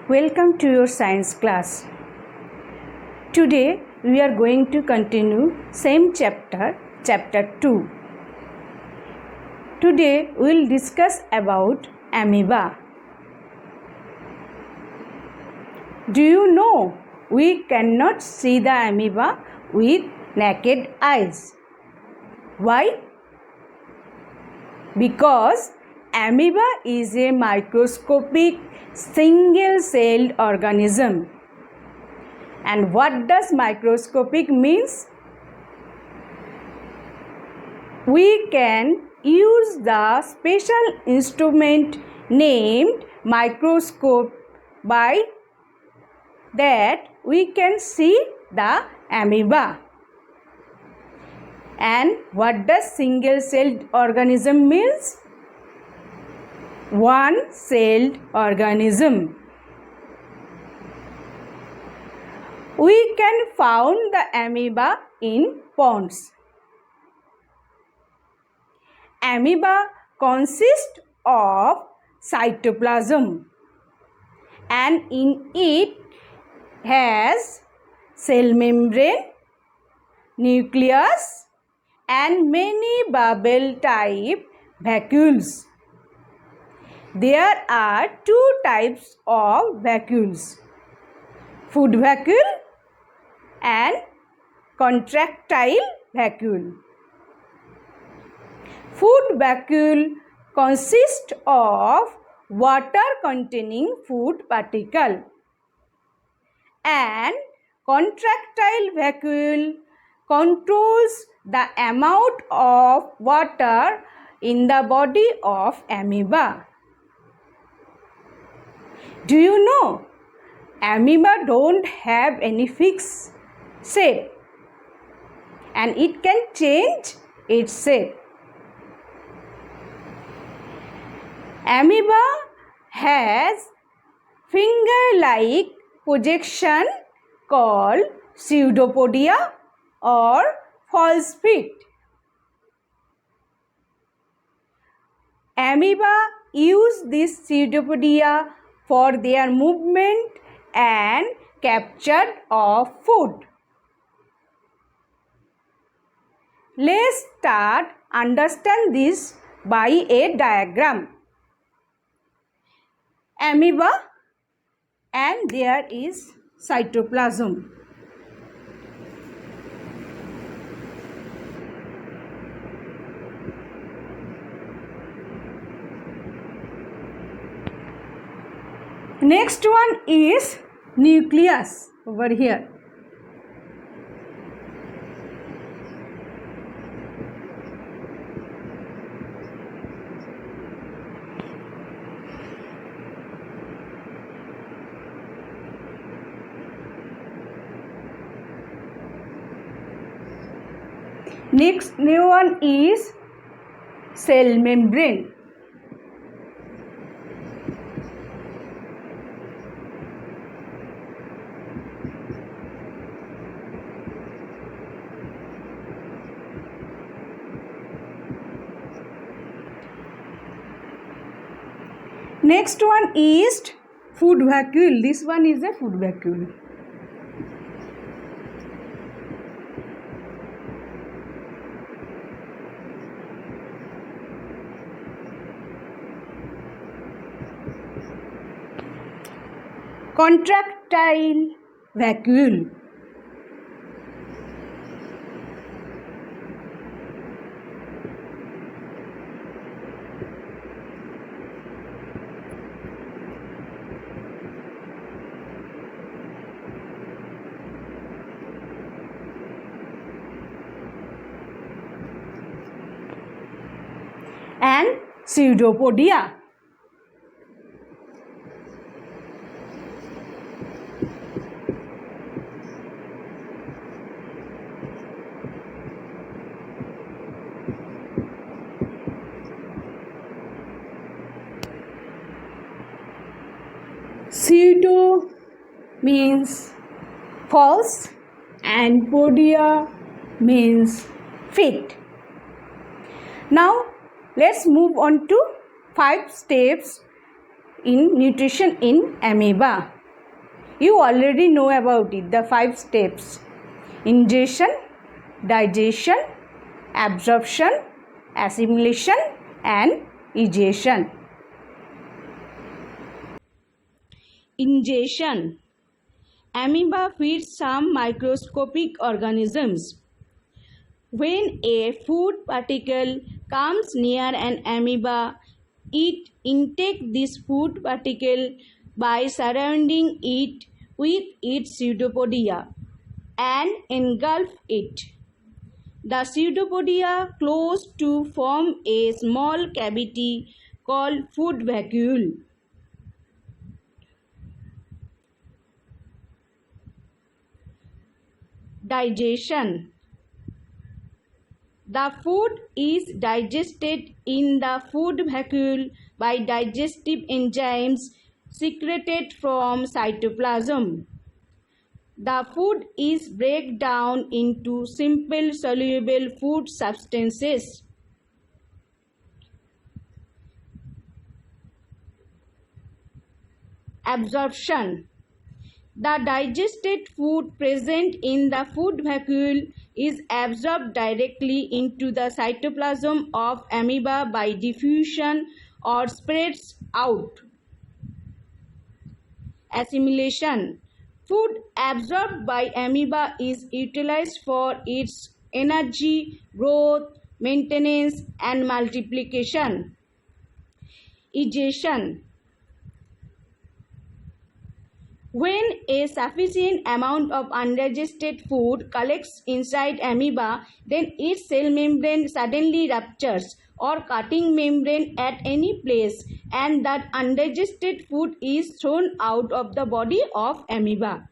Welcome to your science class. Today we are going to continue same chapter, chapter 2. Today we will discuss about amoeba. Do you know we cannot see the amoeba with naked eyes? Why? Because amoeba is a microscopic single-celled organism. And what does microscopic means? We can use the special instrument named microscope. By that we can see the amoeba. And what does single-celled organism means? One-celled organism. We can find the amoeba in ponds. Amoeba consists of cytoplasm and in it has cell membrane, nucleus and many bubble type vacuoles. There are two types of vacuoles, food vacuole and contractile vacuole. Food vacuole consists of water containing food particle and contractile vacuole controls the amount of water in the body of amoeba. Do you know amoeba don't have any fixed shape and it can change its shape. Amoeba has finger-like projection called pseudopodia or false feet. Amoeba use this pseudopodia for their movement and capture of food. Let's start understand this by a diagram. Amoeba and there is cytoplasm. Next one is nucleus over here. Next new one is cell membrane. Next one is food vacuole. This one is a food vacuole. Contractile vacuole. And pseudopodia. Pseudo means false and podia means fit. Now let's move on to 5 steps in nutrition in amoeba. You already know about it, the 5 steps: ingestion, digestion, absorption, assimilation and egestion. Ingestion. Amoeba feeds some microscopic organisms. When a food particle comes near an amoeba, it intakes this food particle by surrounding it with its pseudopodia and engulf it. The pseudopodia close to form a small cavity called food vacuole. Digestion. The food is digested in the food vacuole by digestive enzymes secreted from cytoplasm. The food is break down into simple soluble food substances. Absorption. The digested food present in the food vacuole is absorbed directly into the cytoplasm of amoeba by diffusion or spreads out. Assimilation. Food absorbed by amoeba is utilized for its energy, growth, maintenance and multiplication. Egestion. When a sufficient amount of undigested food collects inside amoeba, then its cell membrane suddenly ruptures or cutting membrane at any place, and that undigested food is thrown out of the body of amoeba.